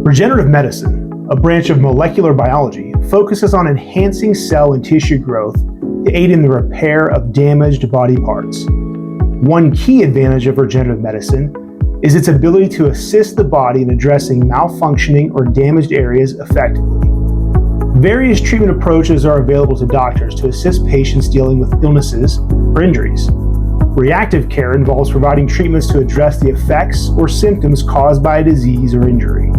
Regenerative medicine, a branch of molecular biology, focuses on enhancing cell and tissue growth to aid in the repair of damaged body parts. One key advantage of regenerative medicine is its ability to assist the body in addressing malfunctioning or damaged areas effectively. Various treatment approaches are available to doctors to assist patients dealing with illnesses or injuries. Reactive care involves providing treatments to address the effects or symptoms caused by a disease or injury.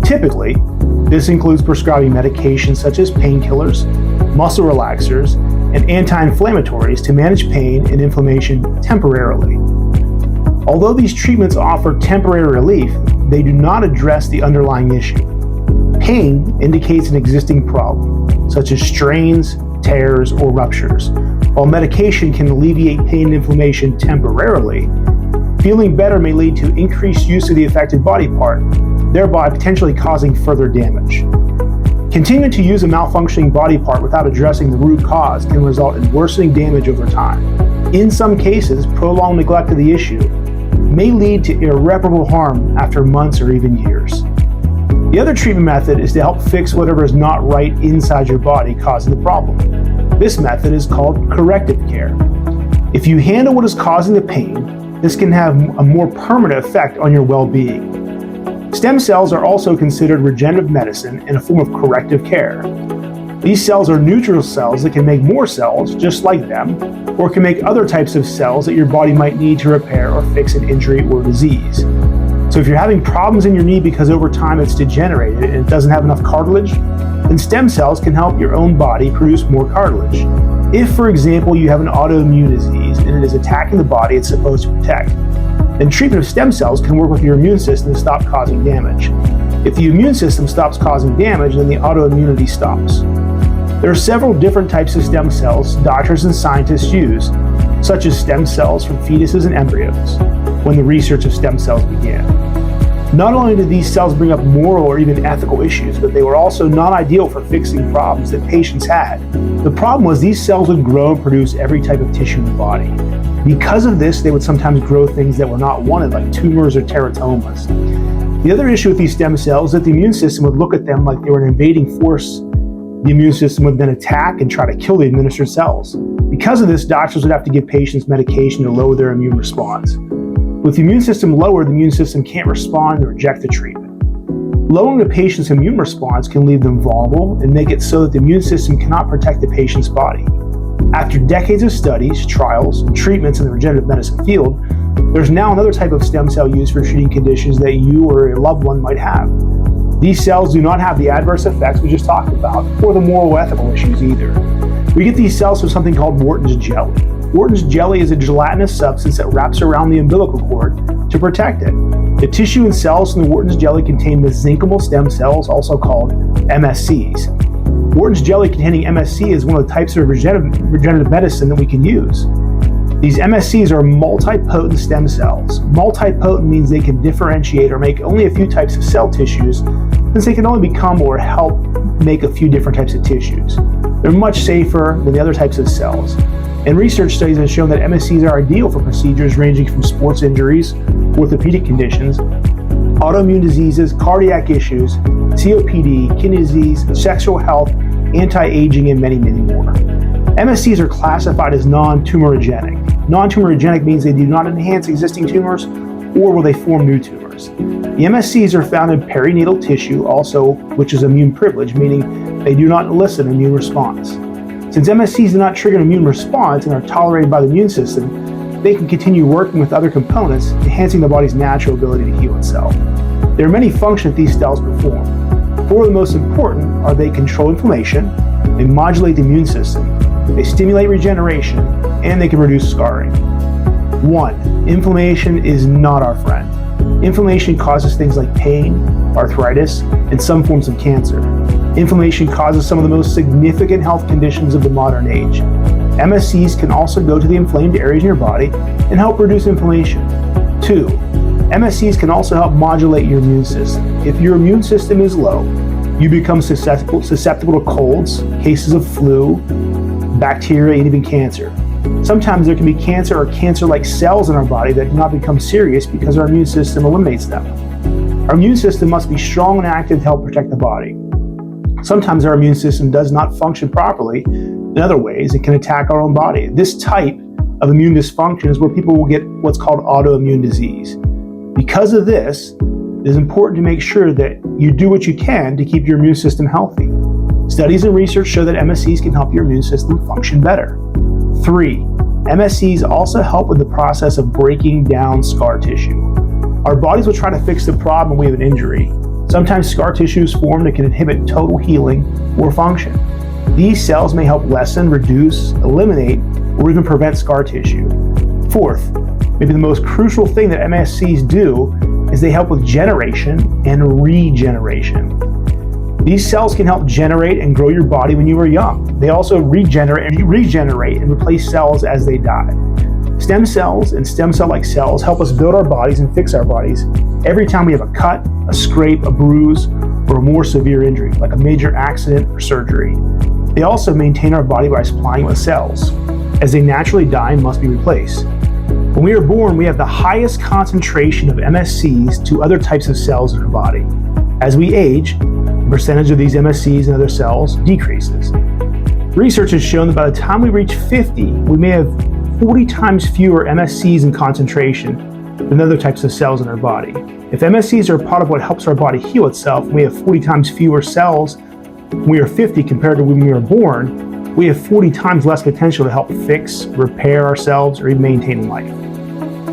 Typically, this includes prescribing medications such as painkillers, muscle relaxers, and anti-inflammatories to manage pain and inflammation temporarily. Although these treatments offer temporary relief, they do not address the underlying issue. Pain indicates an existing problem, such as strains, tears, or ruptures. While medication can alleviate pain and inflammation temporarily, feeling better may lead to increased use of the affected body part, thereby potentially causing further damage. Continuing to use a malfunctioning body part without addressing the root cause can result in worsening damage over time. In some cases, prolonged neglect of the issue may lead to irreparable harm after months or even years. The other treatment method is to help fix whatever is not right inside your body causing the problem. This method is called corrective care. If you handle what is causing the pain, this can have a more permanent effect on your well-being. Stem cells are also considered regenerative medicine and a form of corrective care. These cells are neutral cells that can make more cells just like them, or can make other types of cells that your body might need to repair or fix an injury or disease. So if you're having problems in your knee because over time it's degenerated and it doesn't have enough cartilage, then stem cells can help your own body produce more cartilage. If, for example, you have an autoimmune disease and it is attacking the body it's supposed to protect, then treatment of stem cells can work with your immune system to stop causing damage. If the immune system stops causing damage, then the autoimmunity stops. There are several different types of stem cells doctors and scientists use, such as stem cells from fetuses and embryos, when the research of stem cells began. Not only did these cells bring up moral or even ethical issues, but they were also not ideal for fixing problems that patients had. The problem was these cells would grow and produce every type of tissue in the body. Because of this, they would sometimes grow things that were not wanted, like tumors or teratomas. The other issue with these stem cells is that the immune system would look at them like they were an invading force. The immune system would then attack and try to kill the administered cells. Because of this, doctors would have to give patients medication to lower their immune response. With the immune system lowered, the immune system can't respond and reject the treatment. Lowering the patient's immune response can leave them vulnerable and make it so that the immune system cannot protect the patient's body. After decades of studies, trials, and treatments in the regenerative medicine field, there's now another type of stem cell used for treating conditions that you or a loved one might have. These cells do not have the adverse effects we just talked about, or the moral or ethical issues either. We get these cells from something called Wharton's jelly. Wharton's jelly is a gelatinous substance that wraps around the umbilical cord to protect it. The tissue and cells from the Wharton's jelly contain mesenchymal stem cells, also called MSCs. Wharton's jelly containing MSC is one of the types of regenerative medicine that we can use. These MSCs are multipotent stem cells. Multipotent means they can differentiate or make only a few types of cell tissues, since they can only become or help make a few different types of tissues. They're much safer than the other types of cells. And research studies have shown that MSCs are ideal for procedures ranging from sports injuries, orthopedic conditions, autoimmune diseases, cardiac issues, COPD, kidney disease, sexual health, anti-aging, and many, many more. MSCs are classified as non-tumorigenic. Non-tumorigenic means they do not enhance existing tumors, or will they form new tumors. The MSCs are found in perinatal tissue, also, which is immune privileged, meaning they do not elicit an immune response. Since MSCs do not trigger an immune response and are tolerated by the immune system, they can continue working with other components, enhancing the body's natural ability to heal itself. There are many functions these cells perform. Four of the most important are they control inflammation, they modulate the immune system, they stimulate regeneration, and they can reduce scarring. 1. Inflammation is not our friend. Inflammation causes things like pain, arthritis, and some forms of cancer. Inflammation causes some of the most significant health conditions of the modern age. MSCs can also go to the inflamed areas in your body and help reduce inflammation. 2. MSCs can also help modulate your immune system. If your immune system is low, you become susceptible to colds, cases of flu, bacteria, and even cancer. Sometimes there can be cancer or cancer-like cells in our body that do not become serious because our immune system eliminates them. Our immune system must be strong and active to help protect the body. Sometimes our immune system does not function properly. In other ways, it can attack our own body. This type of immune dysfunction is where people will get what's called autoimmune disease. Because of this, it is important to make sure that you do what you can to keep your immune system healthy. Studies and research show that MSCs can help your immune system function better. 3, MSCs also help with the process of breaking down scar tissue. Our bodies will try to fix the problem when we have an injury. Sometimes scar tissue is formed that can inhibit total healing or function. These cells may help lessen, reduce, eliminate, or even prevent scar tissue. 4th, maybe the most crucial thing that MSCs do is they help with generation and regeneration. These cells can help generate and grow your body when you were young. They also regenerate and replace cells as they die. Stem cells and stem cell-like cells help us build our bodies and fix our bodies every time we have a cut, a scrape, a bruise, or a more severe injury, like a major accident or surgery. They also maintain our body by supplying it with cells, as they naturally die and must be replaced. When we are born, we have the highest concentration of MSCs to other types of cells in our body. As we age, the percentage of these MSCs and other cells decreases. Research has shown that by the time we reach 50, we may have 40 times fewer MSCs in concentration than other types of cells in our body. If MSCs are part of what helps our body heal itself, we have 40 times fewer cells when we are 50 compared to when we were born. We have 40 times less potential to help fix, repair ourselves, or even maintain life.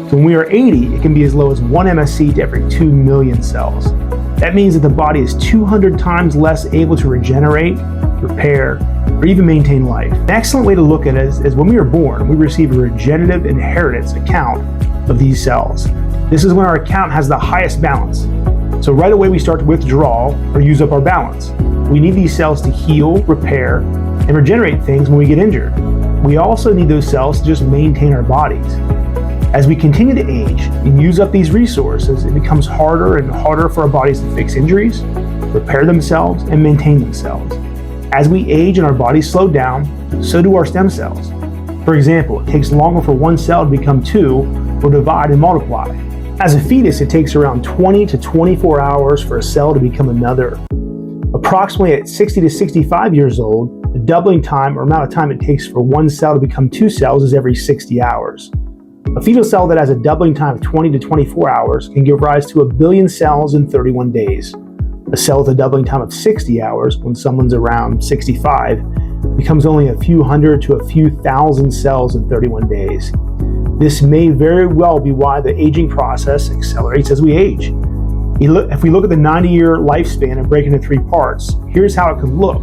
So when we are 80, it can be as low as 1 MSC to every 2 million cells. That means that the body is 200 times less able to regenerate, repair, or even maintain life. An excellent way to look at it is when we are born, we receive a regenerative inheritance account of these cells. This is when our account has the highest balance. So right away we start to withdraw or use up our balance. We need these cells to heal, repair, and regenerate things when we get injured. We also need those cells to just maintain our bodies. As we continue to age and use up these resources, it becomes harder and harder for our bodies to fix injuries, repair themselves, and maintain themselves. As we age and our bodies slow down, so do our stem cells. For example, it takes longer for one cell to become 2 or divide and multiply. As a fetus, it takes around 20 to 24 hours for a cell to become another. Approximately at 60 to 65 years old, the doubling time or amount of time it takes for one cell to become 2 cells is every 60 hours. A fetal cell that has a doubling time of 20 to 24 hours can give rise to 1 billion cells in 31 days. A cell with a doubling time of 60 hours, when someone's around 65, becomes only a few hundred to a few thousand cells in 31 days. This may very well be why the aging process accelerates as we age. If we look at the 90-year lifespan and break it into 3 parts, here's how it could look.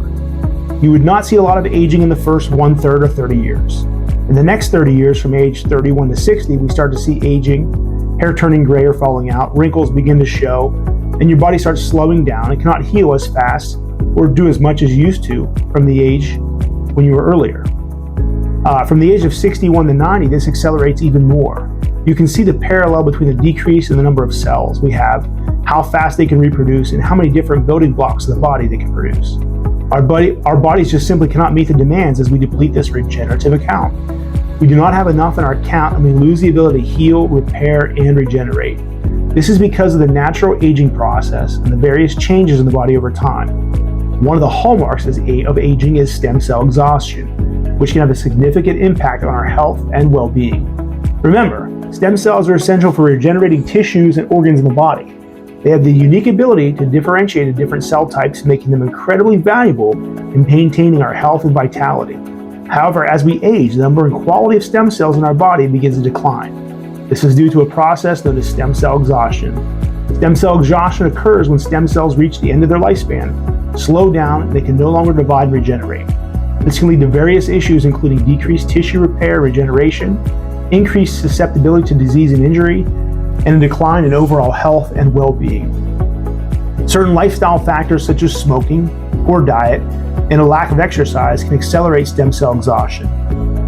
You would not see a lot of aging in the first 1/3 or 30 years. In the next 30 years, from age 31 to 60, we start to see aging, hair turning gray or falling out, wrinkles begin to show, and your body starts slowing down and cannot heal as fast or do as much as you used to from the age when you were earlier. From the age of 61 to 90, this accelerates even more. You can see the parallel between the decrease in the number of cells we have, how fast they can reproduce, and how many different building blocks of the body they can produce. Our bodies just simply cannot meet the demands as we deplete this regenerative account. We do not have enough in our account and we lose the ability to heal, repair, and regenerate. This is because of the natural aging process and the various changes in the body over time. One of the hallmarks of aging is stem cell exhaustion, which can have a significant impact on our health and well-being. Remember, stem cells are essential for regenerating tissues and organs in the body. They have the unique ability to differentiate into different cell types, making them incredibly valuable in maintaining our health and vitality. However, as we age, the number and quality of stem cells in our body begins to decline. This is due to a process known as stem cell exhaustion. Stem cell exhaustion occurs when stem cells reach the end of their lifespan, slow down, and they can no longer divide and regenerate. This can lead to various issues including decreased tissue repair, regeneration, increased susceptibility to disease and injury, and a decline in overall health and well-being. Certain lifestyle factors such as smoking, poor diet, and a lack of exercise can accelerate stem cell exhaustion.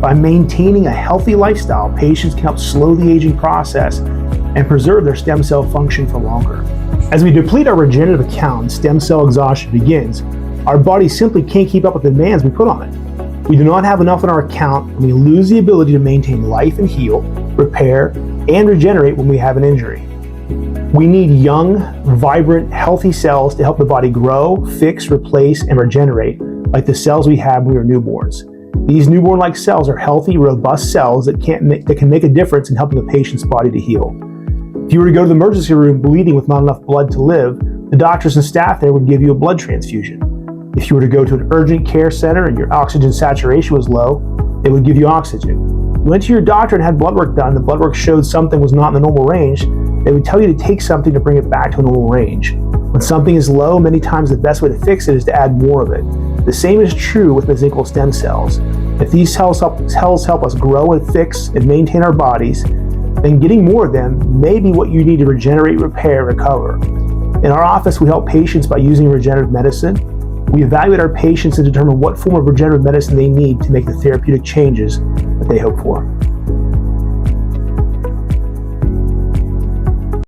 By maintaining a healthy lifestyle, patients can help slow the aging process and preserve their stem cell function for longer. As we deplete our regenerative account and stem cell exhaustion begins, our body simply can't keep up with the demands we put on it. We do not have enough in our account and we lose the ability to maintain life and heal, repair, and regenerate when we have an injury. We need young, vibrant, healthy cells to help the body grow, fix, replace, and regenerate, like the cells we have when we were newborns. These newborn-like cells are healthy, robust cells that can make a difference in helping a patient's body to heal. If you were to go to the emergency room bleeding with not enough blood to live, the doctors and staff there would give you a blood transfusion. If you were to go to an urgent care center and your oxygen saturation was low, they would give you oxygen. You went to your doctor and had blood work done, the blood work showed something was not in the normal range, they would tell you to take something to bring it back to a normal range. When something is low, many times the best way to fix it is to add more of it. The same is true with mesenchymal stem cells. If these cells help us grow and fix and maintain our bodies, then getting more of them may be what you need to regenerate, repair, and recover. In our office, we help patients by using regenerative medicine. We evaluate our patients to determine what form of regenerative medicine they need to make the therapeutic changes that they hope for.